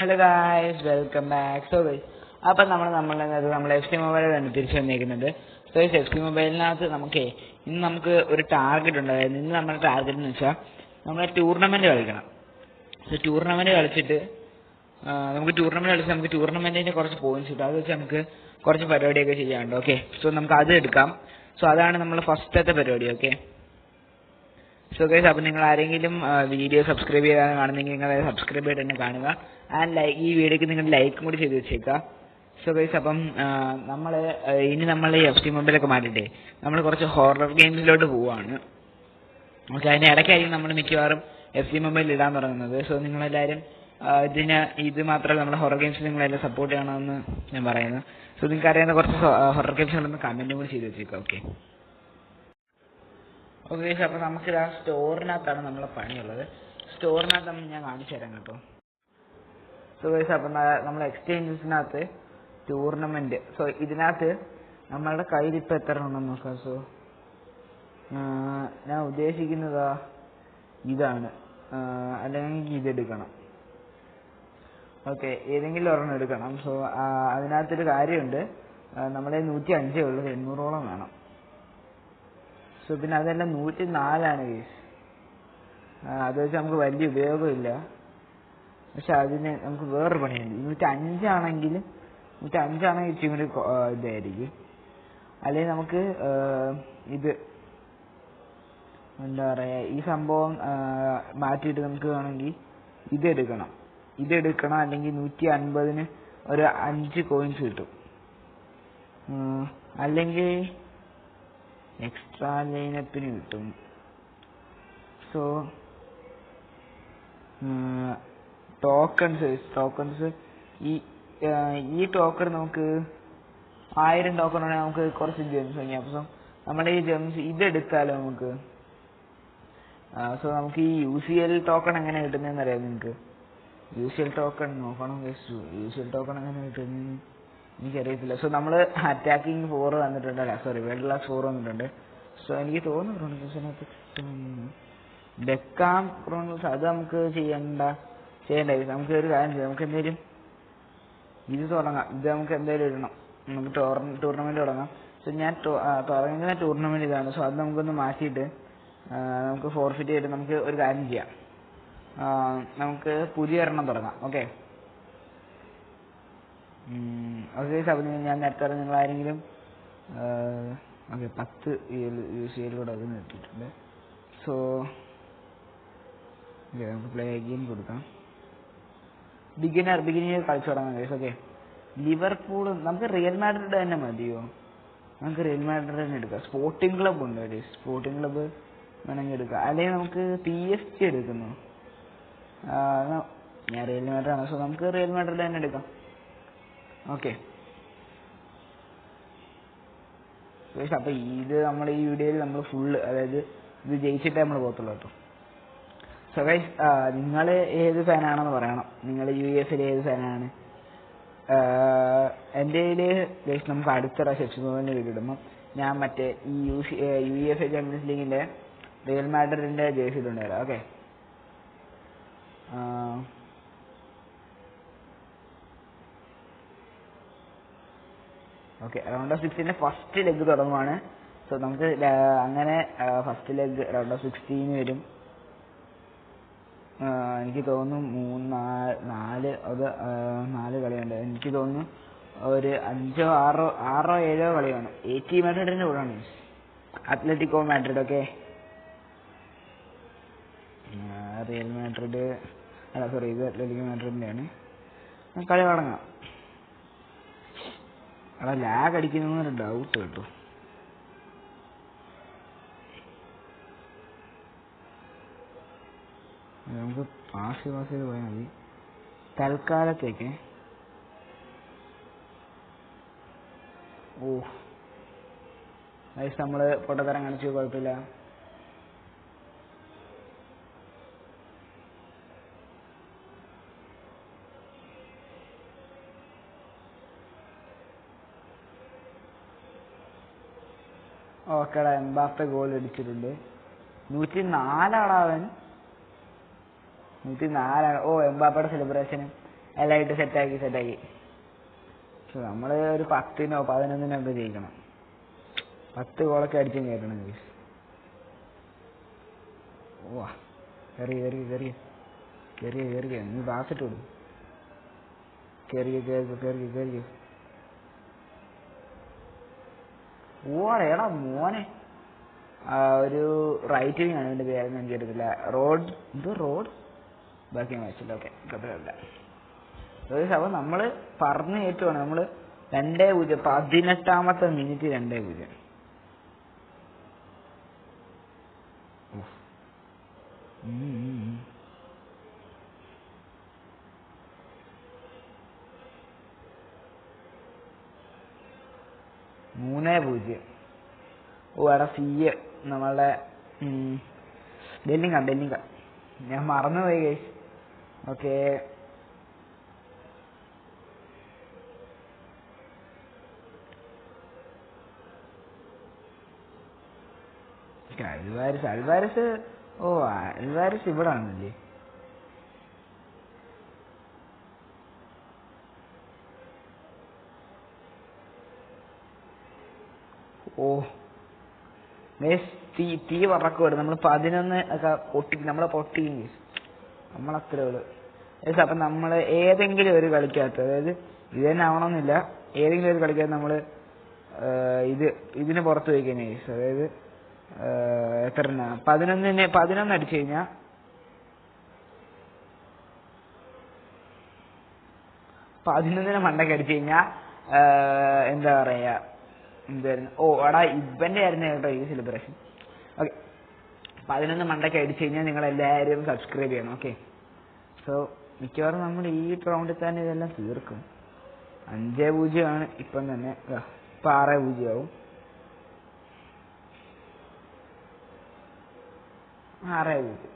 Hello guys, welcome back. So guys, അപ്പം നമ്മൾ F C മൊബൈലാണ് തിരിച്ചു വന്നിരിക്കുന്നത്. സോ ഗൈസ്, എഫ് സി മൊബൈലിനകത്ത് നമുക്ക് ഒരു ടാർഗറ്റ് ഉണ്ട്. അതായത് ഇന്ന് നമ്മുടെ ടാർഗറ്റ് എന്ന് വെച്ചാൽ നമ്മൾ ടൂർണമെന്റ് കളിക്കണം. സോ ടൂർണമെന്റ് കളിച്ചിട്ട് നമുക്ക് ടൂർണമെന്റിന്റെ കുറച്ച് പോയിന്റ്സ് കിട്ടും. അത് വെച്ച് നമുക്ക് കുറച്ച് പരിപാടിയൊക്കെ ചെയ്യാനുണ്ട്. ഓക്കെ, സോ നമുക്ക് അത് എടുക്കാം. സോ അതാണ് നമ്മൾ ഫസ്റ്റത്തെ പരിപാടി. ഓക്കെ, സോ ഗൈസ്, അപ്പം നിങ്ങൾ ആരെങ്കിലും വീഡിയോ സബ്സ്ക്രൈബ് ചെയ്യാതെ കാണുന്നെങ്കിൽ നിങ്ങൾ സബ്സ്ക്രൈബ് ചെയ്ത് തന്നെ കാണുക. ആൻഡ് ഈ വീഡിയോക്ക് നിങ്ങൾ ലൈക്കും കൂടി ചെയ്ത് വെച്ചേക്കുക. സോ ഗൈസ്, അപ്പം നമ്മൾ ഈ എഫ് സി മൊബൈലൊക്കെ മാറ്റിയിട്ടേ നമ്മൾ കുറച്ച് ഹൊറർ ഗെയിംസിലോട്ട് പോവുകയാണ്. ഓക്കെ, അതിൻ്റെ ഇടയ്ക്കായിരിക്കും നമ്മൾ മിക്കവാറും എഫ് സി മൊബൈൽ ഇടാൻ തുടങ്ങുന്നത്. സോ നിങ്ങളെല്ലാവരും ഇത് മാത്രമല്ല, നമ്മുടെ ഹൊറർ ഗെയിംസ് നിങ്ങളെല്ലാം സപ്പോർട്ട് ചെയ്യണമെന്ന് ഞാൻ പറയുന്നു. സോ നിങ്ങൾക്ക് അറിയാവുന്ന കുറച്ച് ഹൊറർ ഗെയിംസ് ഉണ്ടെന്ന് കമൻറ്റും കൂടി ചെയ്ത് വെച്ചേക്കുക. ഓക്കെ ഓക്കെ ഗൈസ്, അപ്പോൾ നമുക്ക് ആ സ്റ്റോറിനകത്താണ് നമ്മളെ പണിയുള്ളത്. സ്റ്റോറിനകത്ത് ഞാൻ കാണിച്ചു തരാം കേട്ടോ. സോ ഗൈസ്, അപ്പം നമ്മൾ എക്സ്ചേഞ്ചസിനകത്ത് ടൂർണമെന്റ്. സോ ഇതിനകത്ത് നമ്മളുടെ കയ്യിൽ ഇപ്പം എത്ര ഉണ്ടെന്ന് നോക്കാം. സോ ഞാൻ ഉദ്ദേശിക്കുന്നത് ഇതാണ്, അല്ലെങ്കിൽ ഇതെടുക്കണം. ഓക്കെ, ഏതെങ്കിലും ഒരെണ്ണം എടുക്കണം. സോ അതിനകത്തൊരു കാര്യമുണ്ട്, നമ്മളെ 105 ഉള്ളത്, 800ഓളം വേണം. സോ പിന്നെ അതെല്ലാം 104 കേസ്. അത് വെച്ച് നമുക്ക് വലിയ ഉപയോഗമില്ല. പക്ഷെ അതിന് നമുക്ക് വേറൊരു പണിയുണ്ട്. 105 ആണെങ്കിൽ ഇച്ചിരി കൂടി ഇതായിരിക്കും. അല്ലെങ്കിൽ നമുക്ക് ഇത് എന്താ പറയുക, ഈ സംഭവം മാറ്റിയിട്ട് നമുക്ക് വേണമെങ്കിൽ ഇതെടുക്കണം. അല്ലെങ്കിൽ 150-ന് ഒരു 5 കോയിൻസ് കിട്ടും. അല്ലെങ്കിൽ എക്സ്ട്രാ ലൈനപ്പിന് കിട്ടും. സോ ടോക്കൺസ് ഈ ടോക്കൺ നമുക്ക് 1000 ടോക്കൺ ഉണ്ടെങ്കിൽ നമുക്ക് കുറച്ച് ജെംസ് വാങ്ങിയാൽ. അപ്പം നമ്മുടെ ഈ ജെംസ് ഇതെടുത്താലോ നമുക്ക്. സോ നമുക്ക് ഈ UCL ടോക്കൺ എങ്ങനെ കിട്ടുന്നതെന്ന് അറിയാം നിങ്ങൾക്ക്? UCL ടോക്കൺ നോക്കണം. UCL ടോക്കൺ എങ്ങനെ കിട്ടുന്നതെന്ന് എനിക്കറിയത്തില്ല. സോ നമ്മൾ അറ്റാക്കിംഗ് 4 വന്നിട്ടുണ്ട്. വേൾഡ് ക്ലാസ് 4 വന്നിട്ടുണ്ട്. സോ എനിക്ക് തോന്നുന്നു ക്രോണിക്കൽസിനകത്ത് ഡെക്കാം ക്രോണിക്കൽസ് അത് നമുക്ക് ചെയ്യണ്ട. നമുക്ക് ഒരു കാര്യം ചെയ്യാം, നമുക്ക് എന്തെങ്കിലും ഇത് തുടങ്ങാം. ഇത് നമുക്ക് എന്തായാലും ഇടണം. നമുക്ക് ടൂർണമെന്റ് തുടങ്ങാം. സോ ഞാൻ തുടങ്ങുന്ന ടൂർണമെന്റ് ഇതാണ്. സോ അത് നമുക്കൊന്ന് മാറ്റിയിട്ട് നമുക്ക് ഫോർഫിറ്റ് ചെയ്തിട്ട് നമുക്ക് ഒരു കാര്യം ചെയ്യാം, നമുക്ക് പുതിയ ഒരെണ്ണം തുടങ്ങാം. ഓക്കെ ഓക്കെ അപ്പം ഞാൻ നേരത്തെ പറഞ്ഞ നിങ്ങൾ ആരെങ്കിലും ഓക്കെ 10 UCL കൂടെ അതിന് ഇട്ടിട്ടുണ്ട്. സോ നമുക്ക് പ്ലേ ഗെയിം കൊടുക്കാം. ബിഗിനർ കളിച്ചു തുടങ്ങാം ഗൈസ്. ഓക്കെ, ലിവർപൂൾ നമുക്ക് റിയൽ മാഡ്രിഡ് തന്നെ മതിയോ? നമുക്ക് റിയൽ മാഡ്രിഡ് തന്നെ എടുക്കാം. സ്പോർട്ടിംഗ് ക്ലബ്ബ് ഉണ്ട്, ഒരു സ്പോർട്ടിംഗ് ക്ലബ്ബ് വേണമെങ്കിൽ എടുക്കാം. അല്ലെങ്കിൽ നമുക്ക് PSG എടുക്കുന്നു. ഞാൻ റിയൽ മാഡ്രിഡ് ആണ്. സോ നമുക്ക് റിയൽ മാഡ്രിഡ് തന്നെ എടുക്കാം. ഓക്കെ, അപ്പം ഇത് നമ്മൾ ഈ വീഡിയോയിൽ നമ്മൾ ഫുള്ള്, അതായത് ഇത് ജയിച്ചിട്ടേ നമ്മൾ പോകത്തുള്ളൂ കേട്ടോ. സോ ഗൈസ്, നിങ്ങൾ ഏത് ഫാനാണെന്ന് പറയണം. നിങ്ങൾ UEFL ഏത് ഫാനാണ്? എൻ്റെ ഗൈസ്, നമുക്ക് അടുത്ത പ്രാവശ്യം എഫ് സി മൊബൈലിൻ്റെ വീഡിയോ ഇടുമ്പോൾ ഞാൻ മറ്റേ ഈ UEFA ചാമ്പ്യൻസ് ലീഗിൻ്റെ റിയൽ മാഡ്രിഡിൻ്റെ ജേഴ്സി ഇട്ടുണ്ടായിരുന്നു. Okay okay, round of 16 first leg തുടങ്ങുവാണ്. സോ നമുക്ക് അങ്ങനെ ഫസ്റ്റ് ലെഗ് റൗണ്ട് ഓഫ് 16 വരും. എനിക്ക് തോന്നുന്നു 4 കളിയുണ്ട്. എനിക്ക് തോന്നുന്നു ഒരു 5 6 7 കളിയാണ്. AC മാഡ്രിഡിൻ്റെ കൂടെയാണ് Atletico Madrid. Okay, real Madrid ഇത് അത്ലറ്റിക്കോ മാഡ്രിഡിൻ്റെ ആണ്. കളി തുടങ്ങാം. ലാഗ് അടിക്കുന്നൊരു ഡൗട്ട് കേട്ടോ. നമുക്ക് പാസ് ചെയ്ത് പോയാൽ മതി തൽക്കാലത്തേക്ക്. നമ്മൾ പൊട്ടത്തരം കാണിച്ചു, കുഴപ്പമില്ല. ഓക്കേടാ, എംബാപ്പെ ഗോൾ അടിച്ചിട്ടുണ്ട്. 104 അവൻ. 104. ഓ, എംബാപ്പയുടെ സെലിബ്രേഷന് എല്ലാം ഇട്ട് സെറ്റാക്കി പക്ഷെ നമ്മൾ ഒരു 10-നോ 11-നോ ഒക്കെ ജയിക്കണം. 10 ഗോളൊക്കെ അടിച്ചും കയറ്റണം ഗൈസ്. ഓ കയറിയ നീ ബാസിട്ട് വിടും. കയറിയ ഓടാ മോനെ. ഒരു റൈറ്റ് വിങ് ആണ് ഇതിന്റെ പേരൊന്നും എനിക്ക് എടുത്തില്ല. റോഡ് ബാക്കി ഞാൻ വായിച്ചില്ല. ഓക്കെ കുഴപ്പമില്ല. അപ്പോൾ നമ്മൾ പറഞ്ഞു കയറ്റുവാണ്. നമ്മൾ 2-0 18ാമത്തെ മിനിറ്റ് 2-0. ഓ എടാ സിയെ നമ്മളുടെ ബെല്ലിംഗം ഞാൻ മറന്നുപോയി ഗൈസ്. ഓക്കെ അൽവാരിസ് ഇവിടെ ആണല്ലേ. ഓ തീ പറക്കുവാണ്. നമ്മൾ 11 ഒക്കെ പൊട്ടിക്കും നമ്മളത്രേ ഉള്ളു. അപ്പം നമ്മൾ ഏതെങ്കിലും ഒരു കളിക്കകത്ത്, അതായത് ഇത് തന്നെ ആവണമെന്നില്ല, ഏതെങ്കിലും ഒരു കളിക്കകത്ത് നമ്മൾ ഇതിന് പുറത്ത് പോയി കഴിഞ്ഞാൽ അതായത് എത്ര 11 അടിച്ചു കഴിഞ്ഞാൽ 11 മണ്ടയ്ക്ക് അടിച്ചു കഴിഞ്ഞാൽ എന്താ പറയാ, എന്തായിരുന്നു, എടാ ഇവന്റെ ആയിരുന്നു കേട്ടോ ഈ സെലിബ്രേഷൻ. ഓക്കെ 11 മണ്ടയ്ക്ക് അടിച്ചു കഴിഞ്ഞാൽ നിങ്ങളെല്ലാവരും സബ്സ്ക്രൈബ് ചെയ്യണം. ഓക്കെ സോ മിക്കവാറും നമ്മൾ ഈ റൗണ്ടിൽ തന്നെ ഇതെല്ലാം തീർക്കും. 5-0 ആണ് ഇപ്പം തന്നെ. ഇപ്പം 6-0 ആവും. 6-0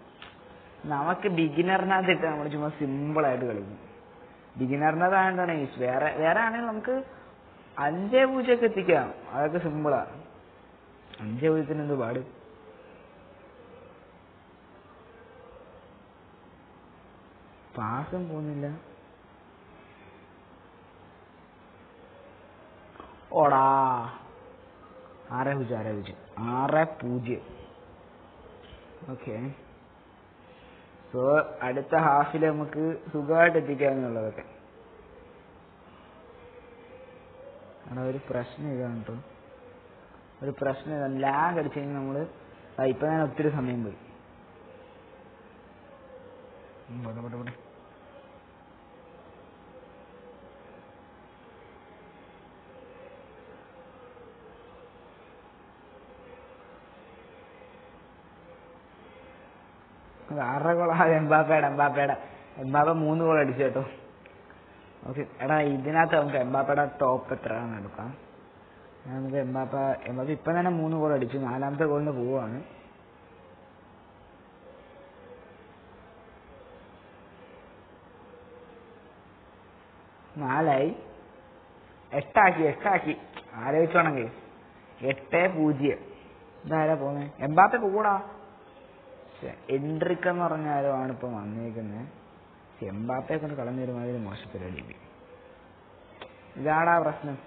നമുക്ക് ബിഗിനറിനകത്ത് ഇട്ട് നമ്മൾ ചുമ്മാ സിമ്പിളായിട്ട് കളിക്കും. ബിഗിനറിനകത്ത് ആയതുകൊണ്ടാണ് വേറെ ആണെങ്കിൽ നമുക്ക് 5-0 ഒക്കെ എത്തിക്കാം. അതൊക്കെ സിമ്പിളാണ്. 5-0 എന്ത് പാട്. പാസും പോകുന്നില്ല. ഓടാ 6-0. ഓക്കെ സോ അടുത്ത ഹാഫിൽ നമുക്ക് സുഖമായിട്ട് എത്തിക്കാമെന്നുള്ളതൊക്കെ. ഒരു പ്രശ്നം ഇതാണ് കേട്ടോ. ലാഗ് അടിച്ചു കഴിഞ്ഞാൽ നമ്മൾ ഇപ്പം തന്നെ ഒത്തിരി സമയം പോയി. അത് 6 ഗോൾ. എംബാപ്പ 3 ഗോൾ അടിച്ചു കേട്ടോ. ഓക്കെ എടാ ഇതിനകത്ത് നമുക്ക് എംബാപ്പയുടെ ടോപ്പ് എത്രയാണെന്ന് എടുക്കാം. നമുക്ക് എംബാപ്പ ഇപ്പം തന്നെ 3 ഗോൾ അടിച്ചു. 4ാമത്തെ ഗോളിന് പോവാണ്. നാലായി 8 ആലോചിച്ചോണെങ്കിൽ 8-0. ഇതാരാ പോന്നെ? എംബാപ്പ കൂടാ. എൻട്രിക്ക് എന്ന് പറഞ്ഞാലും ആണ് ഇപ്പം വന്നേക്കുന്നത്. എംബാപ്പയെ കൊണ്ട് കളഞ്ഞ ഒരുമാതിരി മോശപ്പരിപാടി. ഇതാടാ പ്രശ്നം.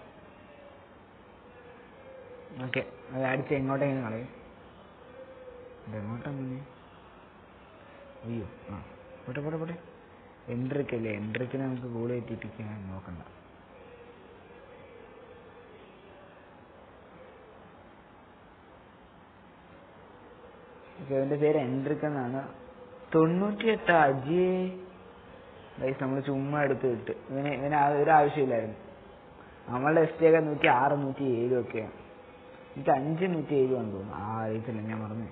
ഓക്കെ അത് അടിച്ച് എങ്ങോട്ടെങ്കിലും കളയും. ഇതെങ്ങോട്ടാ മുന്നേ? അയ്യോ പോട്ടെ. എൻട്രിക്കല്ലേ, എൻട്രിക്കിനെ നമുക്ക് ഗോൾ കയറ്റിപ്പിക്കാൻ നോക്കണ്ട. ഇവന്റെ പേര് എൻട്രിക്ക് എന്നാണ്. 98 അജിയെ ഗൈസ് നമ്മൾ ചുമ്മാ എടുത്ത് വിട്ട്. ഇവന് ഒരാവശ്യമില്ലായിരുന്നു. നമ്മളുടെ എസ്റ്റിയൊക്കെ 106 107 ഒക്കെയാണ്. എനിക്ക് 5 107 ആണെന്ന് തോന്നുന്നു. അറിയത്തില്ല, ഞാൻ പറഞ്ഞു.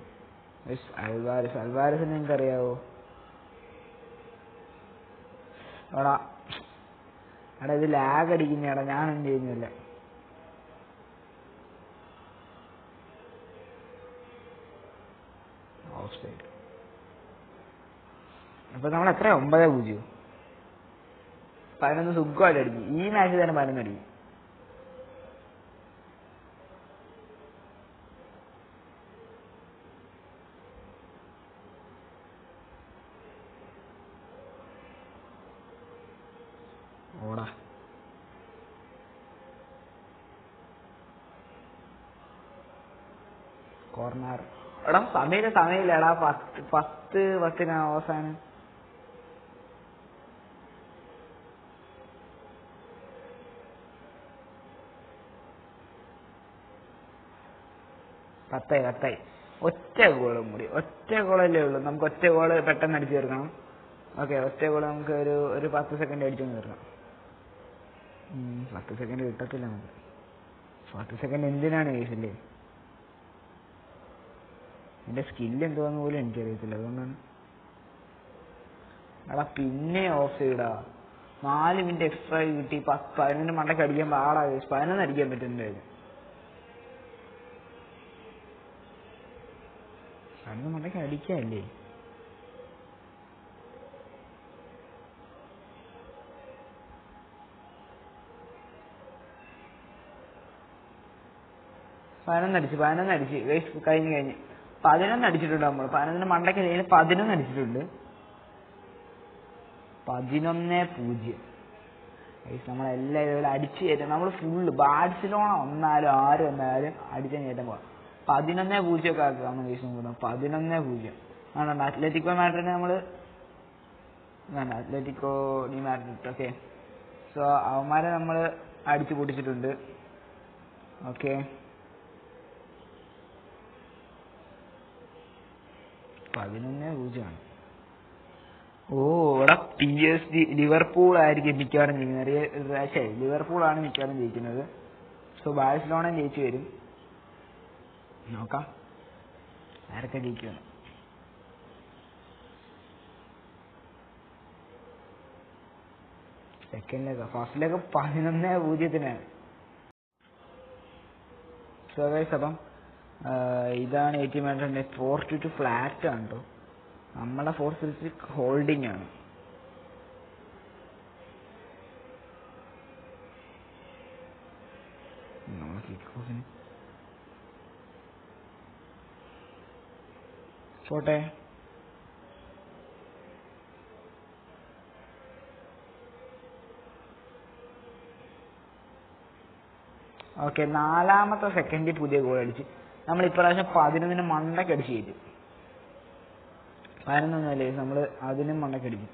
അൽവാരിസിനെ എനിക്കറിയാവോ? എടാ ഇത് ലാഗ് അടിക്കുന്നേടാ. ഞാനൊന്നും ചെയ്യുന്നില്ല. Of side. അപ്പൊ നമ്മൾ എത്ര 9-0. 11 സുഖമായിട്ട് അടിക്കും. ഈ മാച്ചിൽ തന്നെ 11 അടിക്കും. ഓടാ. കോർണർ. എടാ സമയമില്ലടാ. 10 അവസാനം. പത്തായി. ഒറ്റ ഗോളും കൂടി. ഒറ്റ ഗോളല്ലേ ഉള്ളൂ. നമുക്ക് ഒറ്റ ഗോള് പെട്ടെന്ന് അടിച്ചു തീർക്കണം. ഓക്കെ, ഒറ്റ ഗോള് നമുക്ക് ഒരു 10 സെക്കൻഡ് അടിച്ചു തീർക്കണം. 10 സെക്കൻഡ് കിട്ടത്തില്ല നമുക്ക്. 10 സെക്കൻഡ് എന്തിനാണ് കേസില്ലേ? എന്റെ സ്കില്ല് എന്തുവാന്ന് പോലും എനിക്കറിയത്തില്ല. അതുകൊണ്ടാണ്. എടാ പിന്നെ ഓഫ് ചെയ്യടാ. 4 മിനിറ്റ് എക്സ്ട്രാ കിട്ടി. 11 മണ്ടയ്ക്ക് അടിക്കാൻ പാടാ. 11 അടിക്കാൻ പറ്റുന്നുണ്ടായിരുന്നു. 11 മണ്ടയ്ക്ക് അടിക്കല്ലേ. പതിനൊന്നടിച്ച് കഴിഞ്ഞ് 11 അടിച്ചിട്ടുണ്ട് നമ്മൾ. 11 മണ്ടയ്ക്ക് 11 അടിച്ചിട്ടുണ്ട്. 11-0. നമ്മളെല്ലാവരും ഇവിടെ അടിച്ചു കയറ്റും. നമ്മൾ ഫുള്ള് ബാഴ്സലോണ വന്നാലും ആര് വന്നാലും അടിച്ചാൽ കയറ്റാൻ പോകാം. 11-0 ഒക്കെ ആക്കാം. 11-0 ആണ്. അത്ലറ്റിക്കോ മാഡ്രിഡിനെ നമ്മൾ Atletico de Madrid. Okay, so അവന്മാരെ നമ്മൾ അടിച്ചു പൊട്ടിച്ചിട്ടുണ്ട്. ഓക്കെ, 11-0 ആണ്. ഇവിടെ PSG ലിവർപൂൾ ആയിരിക്കും മിക്കവാറും ജയിക്കുന്നത്. ലിവർപൂളാണ് മിക്കവാറും ജയിക്കുന്നത്. സോ ബാഴ്സലോണ ജയിച്ചു വരും. നോക്കാം ആരൊക്കെ ജയിക്കുമെന്ന്. സെക്കൻഡിലേക്ക് ഫസ്റ്റിലേക്ക് 11-0. സോ ഗൈസ്, അപ്പം ഇതാണ് 80 മാഡ്രിഡിന്റെ 4-2 ഫ്ലാറ്റ് ആണ് കേട്ടോ. നമ്മളെ 4-3 ഹോൾഡിംഗ് ആണ്. നമ്മളെ കിക്ക് ഓഫിന് പോട്ടെ. ഓക്കെ, 4ാമത്തെ സെക്കൻഡിൽ പുതിയ ഗോൾ അടിച്ച് നമ്മൾ ഇപ്രാവശ്യം 11 മണ്ടയ്ക്ക് അടിച്ച് കയറ്റും. 11 നമ്മൾ അതിനും മണ്ടയ്ക്ക് അടിക്കും.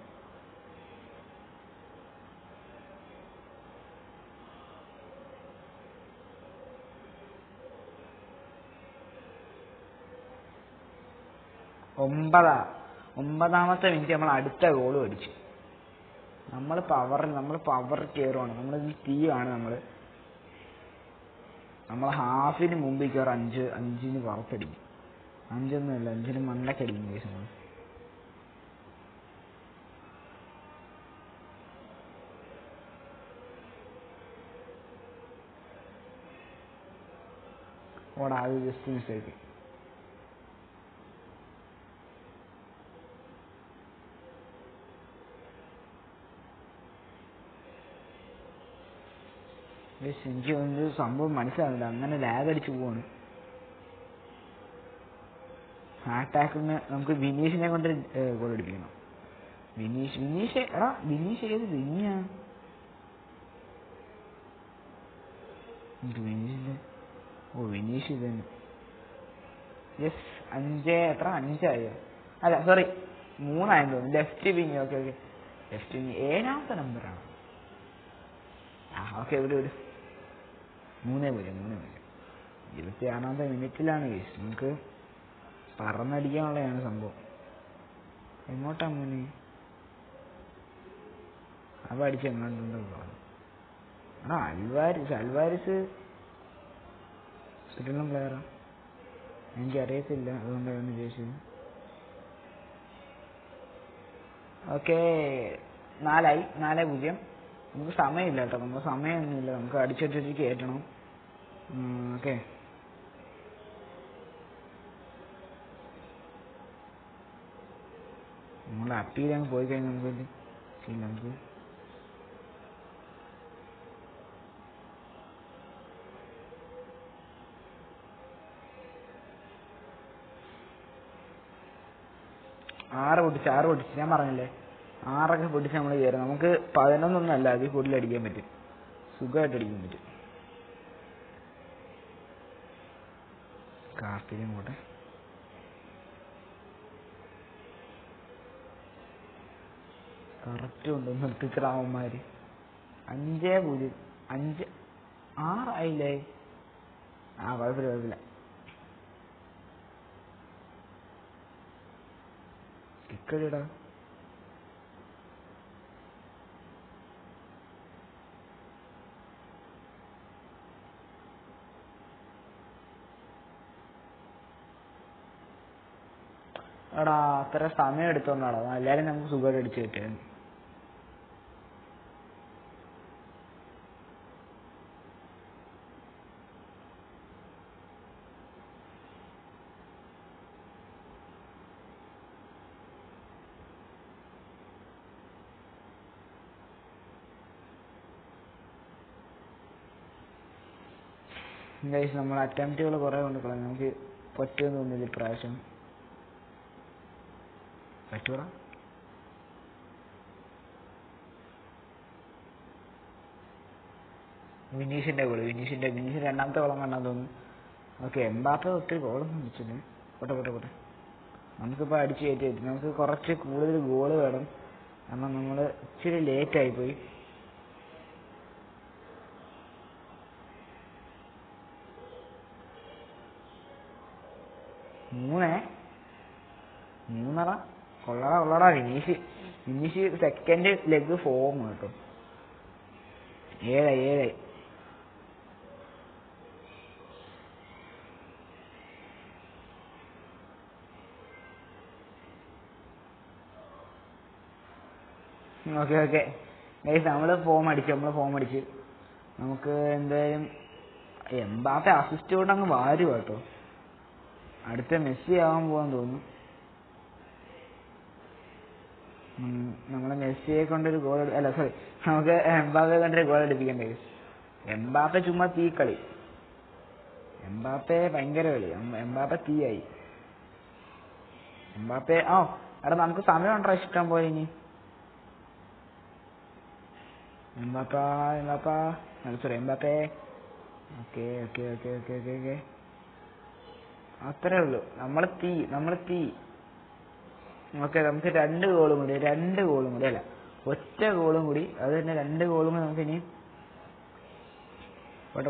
ഒമ്പതാമത്തെ മിനിറ്റ് നമ്മൾ അടുത്ത ഗോളും അടിച്ചു. നമ്മൾ പവർ കയറുവാണ്. നമ്മൾ തീയാണ്. നമ്മൾ ഹാഫിന് മുമ്പ് കയറും. 5-5 പുറത്തടിക്കും. 5-ഒന്നുമല്ല, 5 മണ്ടക്കടിക്കും കേസ്. ഓടാ, അത് ജസ്റ്റ് മിസ്റ്റേക്ക്. എനിക്ക് ഒരു സംഭവം മനസ്സിലാവില്ല. അങ്ങനെ ലാഗ് അടിച്ചു പോവാണ്. അറ്റാക്കിന് നമുക്ക് വിനീഷിനെ കൊണ്ട് ഗോൾ അടിപ്പിക്കണം. വിനീഷ് ഏത് വിനിയാ? വിനീഷിന്റെ വിനീഷ് ഇത് തന്നെ. യെസ്, 5 അല്ല സോറി 3 തോന്നുന്നു. Left wing. Okay, left wing 7ാമത്തെ നമ്പറാണ്. ഓക്കെ, ഇവിടെ 3-0. 26ാമത്തെ മിനിറ്റിലാണ് കേസ്. നമുക്ക് പറന്നടിക്കാനുള്ളതാണ് സംഭവം. എങ്ങോട്ടാ മോനെ? അവ അടിച്ച് എങ്ങോട്ടുണ്ടോ? അൽവാരിസ് ശ്രീലങ്കൻ പ്ലെയറാ? എനിക്കറിയത്തില്ല, അതുകൊണ്ടാണ് ചോദിച്ചത്. ഓക്കെ, 4-0. നമുക്ക് സമയമില്ല കേട്ടോ. നമുക്ക് സമയമൊന്നുമില്ല. നമുക്ക് അടിച്ചടിച്ച് കയറ്റണം. ഓക്കെ, നമ്മൾ അപ്പീലങ്ങ് പോയി കഴിഞ്ഞാൽ നമുക്ക് ശ്രീലങ്ക 6 പൊട്ടിച്ച് ഞാൻ പറഞ്ഞില്ലേ. 6 പൊട്ടിച്ച് നമ്മൾ കയറും. നമുക്ക് 11 അല്ല, അതിൽ കൂടുതൽ അടിക്കാൻ പറ്റും, സുഖമായിട്ട് അടിക്കാൻ പറ്റും. കാർത്തികം കൂടെ കറക്റ്റ് കൊണ്ട് നിർത്തിച്ചിടാവന്മാര്. 5-0 5-6 ആയില്ലേ? കുഴപ്പമില്ല. ഇക്കടിടാ എടാ, അത്ര സമയം എടുത്തോണ്ടാടാ, എല്ലാരും നമുക്ക് സുഖമായിട്ട് അടിച്ചു കിട്ടിയത്. നമ്മൾ അറ്റംപ്റ്റുകൾ കുറെ കൊണ്ട് കളഞ്ഞു, നമുക്ക് പറ്റുമെന്ന് തോന്നില്ല ഇപ്രാവശ്യം. പറ്റൂടാ. വിനീഷിന്റെ രണ്ടാമത്തെ ഗോളം കണ്ടാൽ തോന്നുന്നു. ഓക്കെ, എംബാപ്പെ ഒത്തിരി ഗോളൊന്നും അടിച്ചില്ല. പോട്ടെ നമുക്കിപ്പോൾ അടിച്ച് കയറ്റി പറ്റും. നമുക്ക് കുറച്ച് കൂടുതൽ ഗോള് വേണം, കാരണം നമ്മൾ ഇച്ചിരി ലേറ്റായിപ്പോയി. മൂന്നറ കൊള്ളടാ. വിനീഷ് സെക്കൻഡ് ലെഗ് ഫോം കേട്ടോ. 7 ഓക്കെ നമ്മള് ഫോം അടിച്ച് നമുക്ക് എന്തായാലും എംബാപ്പെ അസിസ്റ്റ് കൊണ്ട് അങ്ങ് വാരും കേട്ടോ. അടുത്ത മെസ്സി ആവാൻ പോകാൻ തോന്നുന്നു. നമ്മളെ മെസ്സിയെ കൊണ്ടൊരു ഗോൾ, അല്ല സോറി, നമുക്ക് എംബാപ്പയെ കൊണ്ടൊരു ഗോൾ അടിപ്പിക്കണ്ടേ. എംബാപ്പെ ചുമ്മാ തീ കളി, എംബാപ്പെ ഭയങ്കര കളി, എംബാപ്പെ തീയായി. എടാ നമുക്ക് സമയം ഉണ്ടോ ഇഷ്ടം പോലെ ഇനി. എംബാപ്പെ ഓക്കെ അത്രേ ഉള്ളൂ. നമ്മള് തീ. ഓക്കെ, നമുക്ക് 2 ഗോളും കൂടി അല്ല, ഒറ്റ ഗോളും കൂടി, അത് തന്നെ 2 ഗോളും കൂടി നമുക്ക് ഇനി. പോട്ടെ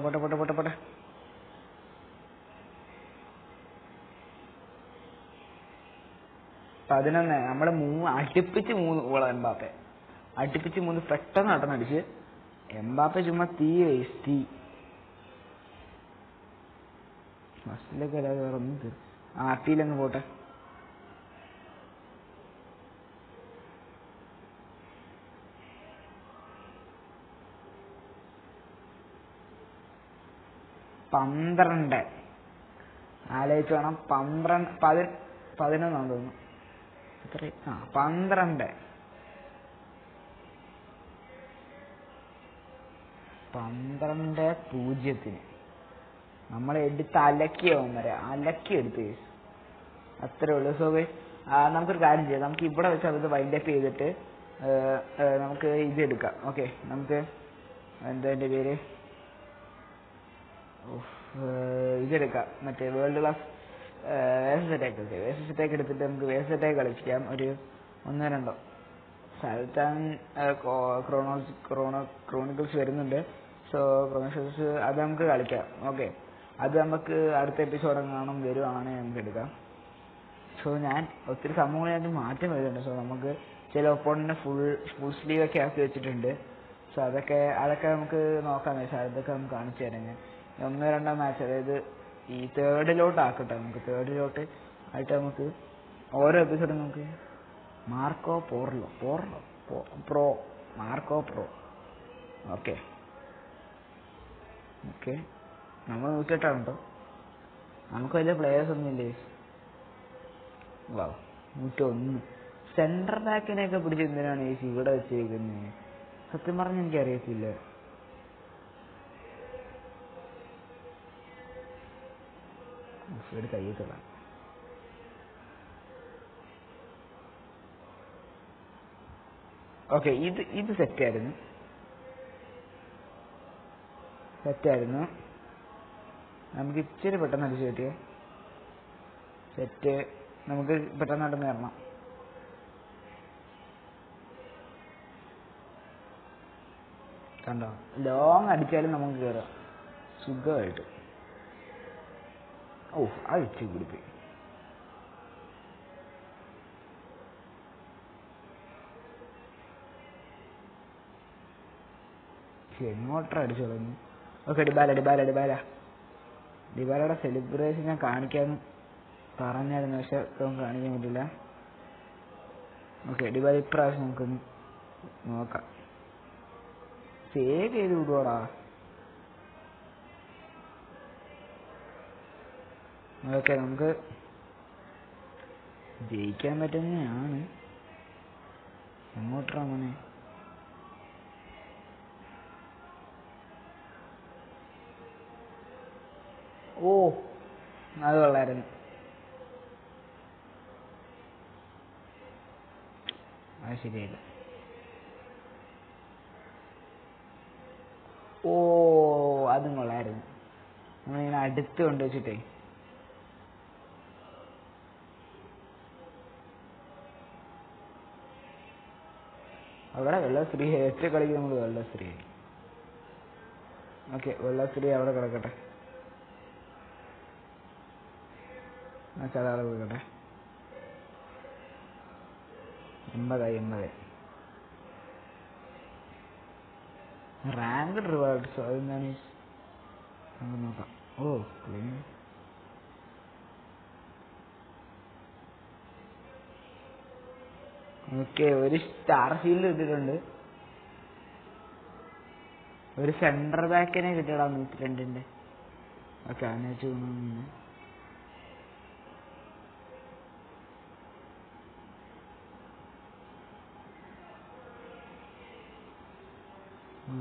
11. നമ്മള് അടുപ്പിച്ച് 3 ഗോളാ എംബാപ്പെ, അടുപ്പിച്ച് 3 പെട്ടെന്ന് നടന്നടിച്ച്. എംബാപ്പെ ചുമ്മാ തീ ബസ്സിലൊക്കെ അല്ലാതെ വേറെ ഒന്നും ആർട്ടിയിലങ്ങ് പോട്ടെ. ആലോചിച്ച് വേണം. 11 തോന്നുന്നു. 12 12-0 നമ്മളെ എടുത്ത് അലക്കിയെടുത്ത്. അത്രേ ഉള്ളൂ. സോ നമുക്കൊരു കാര്യം ചെയ്യാം, നമുക്ക് ഇവിടെ വെച്ച് അത് വൈൻഡപ്പ് ചെയ്തിട്ട് നമുക്ക് ഇതെടുക്കാം. ഓക്കെ, നമുക്ക് എന്താ എൻ്റെ പേര്, ഇതെടുക്കാം, മറ്റേ വേൾഡ് ക്ലാസ് വേഴ്സസ് എടുത്തിട്ട് നമുക്ക് വേഴ്സസ് കളിക്കാം. ഒരു 1-2 സൽത്താൻ ക്രോണിക്കിൾസ് വരുന്നുണ്ട്. സോ ക്രോണിക്കിൾസ് അത് നമുക്ക് കളിക്കാം. ഓക്കെ, അത് നമുക്ക് അടുത്ത എപ്പിസോഡ് വരുവാണെങ്കിൽ നമുക്ക് എടുക്കാം. സോ ഞാൻ ഒത്തിരി സംഭവങ്ങളായിട്ട് മാറ്റം വരുന്നുണ്ട്. സോ നമുക്ക് ചില ഒപ്പോണന്റിനെ ഫുൾ സ്ലീവ് ഒക്കെ ആക്കി വെച്ചിട്ടുണ്ട്. സോ അതൊക്കെ നമുക്ക് നോക്കാം. അതൊക്കെ നമുക്ക് കാണിച്ചു തരാം ഞാൻ. 1-2 മാച്ച്, അതായത് ഈ തേർഡിലോട്ട് ആക്കട്ടെ. നമുക്ക് തേർഡിലോട്ട് ആയിട്ട് നമുക്ക് ഓരോ എപ്പിസോഡും നമുക്ക് മാർക്കോ പ്രോ. ഓക്കെ നമ്മൾ നോക്കിയിട്ടാണ് കേട്ടോ. നമുക്ക് വലിയ പ്ലേയേഴ്സ് ഒന്നും ഇല്ലേ. 101 സെൻട്രൽ ബാക്കിനെയൊക്കെ പിടിച്ച് എന്തിനാണ് ഇവിടെ വെച്ചേക്കുന്നത്? സത്യം പറഞ്ഞ എനിക്കറിയത്തില്ല. കയ്യത്തില്ല. ഓക്കെ, ഇത് സെറ്റായിരുന്നു. നമുക്ക് ഇച്ചിരി പെട്ടെന്ന് അടിച്ചു പറ്റിയേ. സെറ്റ്. നമുക്ക് പെട്ടെന്ന് നടന്ന് കയറണം. കണ്ടോ, ലോങ് അടിച്ചാലും നമുക്ക് കയറാം സുഖമായിട്ട്. ഓ, അത് ഇച്ചിരി പിടിപ്പോയി. എങ്ങോട്ടാ അടിച്ചു കളഞ്ഞു. ഓക്കെ, ഡിബാലയുടെ സെലിബ്രേഷൻ ഞാൻ കാണിക്കാമെന്ന് പറഞ്ഞായിരുന്നു, പക്ഷെ ഇപ്പം കാണിക്കാൻ പറ്റില്ല. ഓക്കെ, ഡിബാല ഇപ്രാവശ്യം നമുക്കൊന്ന് നോക്കാം. സേവ് ചെയ്ത് വിടുവാടാ. ഓക്കെ, നമുക്ക് ജയിക്കാൻ പറ്റുന്നതാണ്. എങ്ങോട്ടാ മോനെ? ഓ, അത് കൊള്ളായിരുന്നു. അത് ശരിയായില്ല. ഓ, അതും കൊള്ളായിരുന്നു. നമ്മളിങ്ങനെ അടുത്ത് കൊണ്ടുവച്ചിട്ടേ. അവിടെ വെള്ളശ്രീ ഒറ്റ കളിക്ക് നമ്മൾ വെള്ളശ്രീ. ഓക്കെ, വെള്ളശ്രീ അവിടെ കിടക്കട്ടെ. അവിടെ കിടക്കട്ടെ. 80 റാങ്ക് റിവാർഡ്സ്. അതെന്താണ് നമുക്ക് നോക്കാം. ഓ, ഓക്കെ, ഒരു സ്റ്റാർ ഫീൽഡ് കിട്ടിയിട്ടുണ്ട്. ഒരു സെൻട്രൽ ബാക്കിനെ കിട്ടിയടാ 102. ഓക്കെ, അതിനകത്ത്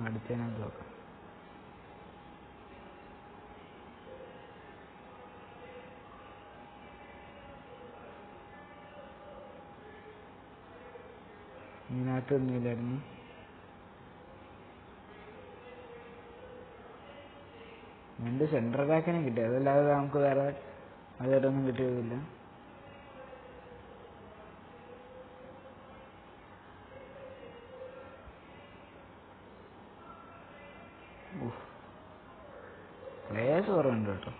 അടുത്തതിനകത്ത് നോക്കാം. ഇതിനകത്തൊന്നുമില്ലായിരുന്നു. രണ്ട് സെൻട്രൽ ബാക്കിനെ കിട്ടി, അതല്ലാതെ നമുക്ക് വേറെ അതായിട്ടൊന്നും കിട്ടിയതില്ല. പ്ലേയേഴ്സ് കുറവുണ്ട് കേട്ടോ.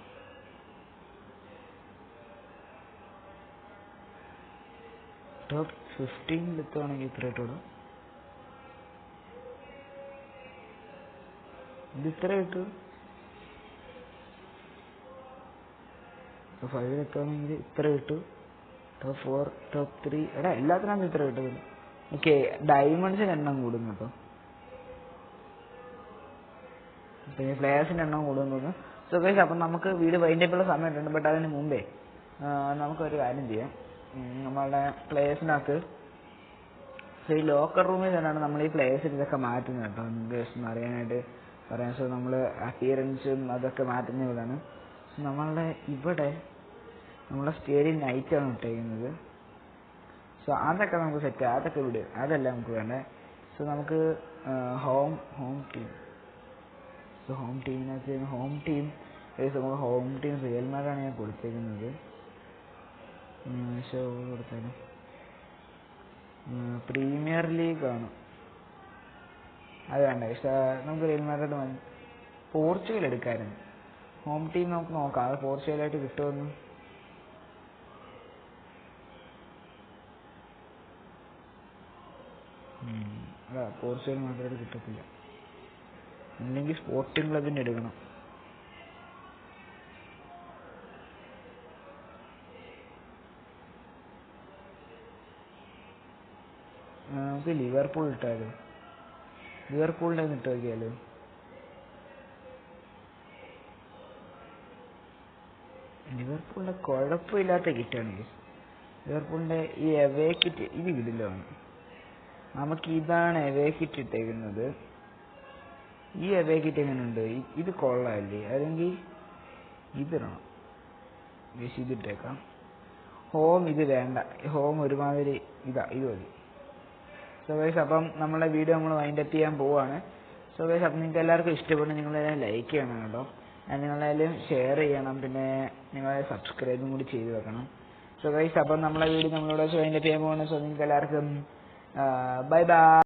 ടോപ്പ് 15 എത്തുവാണെങ്കിൽ ഇത്ര കിട്ടുള്ളൂ. ഇത് ഇത്ര കിട്ടും. ടോപ്പ് 5 എത്തുവാണെങ്കിൽ ഇത്ര കിട്ടും. ടോപ്പ് 4, ടോപ്പ് 3 എടാ എല്ലാത്തിനകത്തും ഇത്ര കിട്ടും. ഓക്കെ, ഡയമണ്ട്സിൻ്റെ എണ്ണം കൂടും കേട്ടോ. പിന്നെ പ്ലേയേഴ്സിൻ്റെ എണ്ണം കൂടുമെന്ന് തോന്നുന്നു. സോ ഗൈസ്, അപ്പം നമുക്ക് വീട് വൈൻഡപ്പുള്ള സമയമുണ്ട്. ബട്ട് അതിന് മുമ്പേ നമുക്കൊരു കാര്യം ചെയ്യാം. നമ്മളുടെ പ്ലേയേഴ്സിനകത്ത് ഈ ലോക്കർ റൂമിൽ തന്നെയാണ് നമ്മൾ ഈ പ്ലേയേഴ്സിന് ഇതൊക്കെ മാറ്റുന്നത് കേട്ടോ. ജസ്റ്റ് ഒന്ന് അറിയാനായിട്ട് പറയാം. സോ നമ്മൾ അപ്പിയറൻസും അതൊക്കെ മാറ്റുന്നതാണ്. സോ നമ്മളുടെ ഇവിടെ നമ്മളെ സ്റ്റേഡിയം നൈറ്റാണ് ഇട്ടേക്കുന്നത്. സോ അതൊക്കെ നമുക്ക് സെറ്റ്, അതൊക്കെ വിടും, അതല്ല നമുക്ക് വേണ്ടേ. സോ നമുക്ക് ഹോം ടീം. സോ ഹോം ടീമിനകത്ത് നമ്മൾ ഹോം ടീം റിയൽ മാഡ്രിഡാണ് ഞാൻ കൊടുത്തേക്കുന്നത്. ഷോ കൊടുത്താലും പ്രീമിയർ ലീഗാണ് അത് വേണ്ട. പക്ഷേ നമുക്ക് റിയൽ മാഡ്രിഡ് മതി. പോർച്ചുഗൽ എടുക്കാമായിരുന്നു. ഹോം ടീം നമുക്ക് നോക്കാം, അത് പോർച്ചുഗലായിട്ട് കിട്ടുമെന്ന്. അല്ല, പോർച്ചുഗൽ മാത്രമായിട്ട് കിട്ടത്തില്ല. അല്ലെങ്കിൽ സ്പോർട്ടിംഗ് ക്ലബിൻ്റെ എടുക്കണം. നമുക്ക് ലിവർപൂൾ ഇട്ടാലോ? ലിവർപൂളിൻ്റെ ഇട്ട് നോക്കിയാലോ? ലിവർപൂളിൻ്റെ കുഴപ്പമില്ലാത്ത കിറ്റാണെങ്കിൽ ലിവർപൂളിൻ്റെ ഈ എവേ കിറ്റ് ഇത് കിടിലാണ്. നമുക്ക് ഇതാണ് എവേ കിറ്റ് ഇട്ടേക്കുന്നത്. ഈ എവേ കിറ്റ് എങ്ങനെയുണ്ട്? ഇത് കൊള്ളാമല്ലേ? അല്ലെങ്കിൽ ഇതിടണം. ഇതിട്ടേക്കാം. ഹോം ഇത് വേണ്ട, ഹോം ഒരുമാതിരി ഇത് മതി. സോ ഗൈസ് അപ്പം നമ്മളെ വീഡിയോ നമ്മൾ വൈൻഡപ്പ് ചെയ്യാൻ പോവാണ്. സോ ഗൈസ് അപ്പം നിങ്ങൾക്ക് എല്ലാവർക്കും ഇഷ്ടപ്പെടും, നിങ്ങളെല്ലാം ലൈക്ക് ചെയ്യണം കേട്ടോ, നിങ്ങളെല്ലാം ഷെയർ ചെയ്യണം, പിന്നെ നിങ്ങൾ സബ്സ്ക്രൈബും കൂടി ചെയ്ത് വെക്കണം. സോ ഗൈസ് അപ്പം നമ്മളെ വീഡിയോ നമ്മളിവിടെ വൈൻഡപ്പ് ചെയ്യാൻ പോവാണ്. സോ നിങ്ങൾക്ക് എല്ലാവർക്കും ബൈ ബൈ.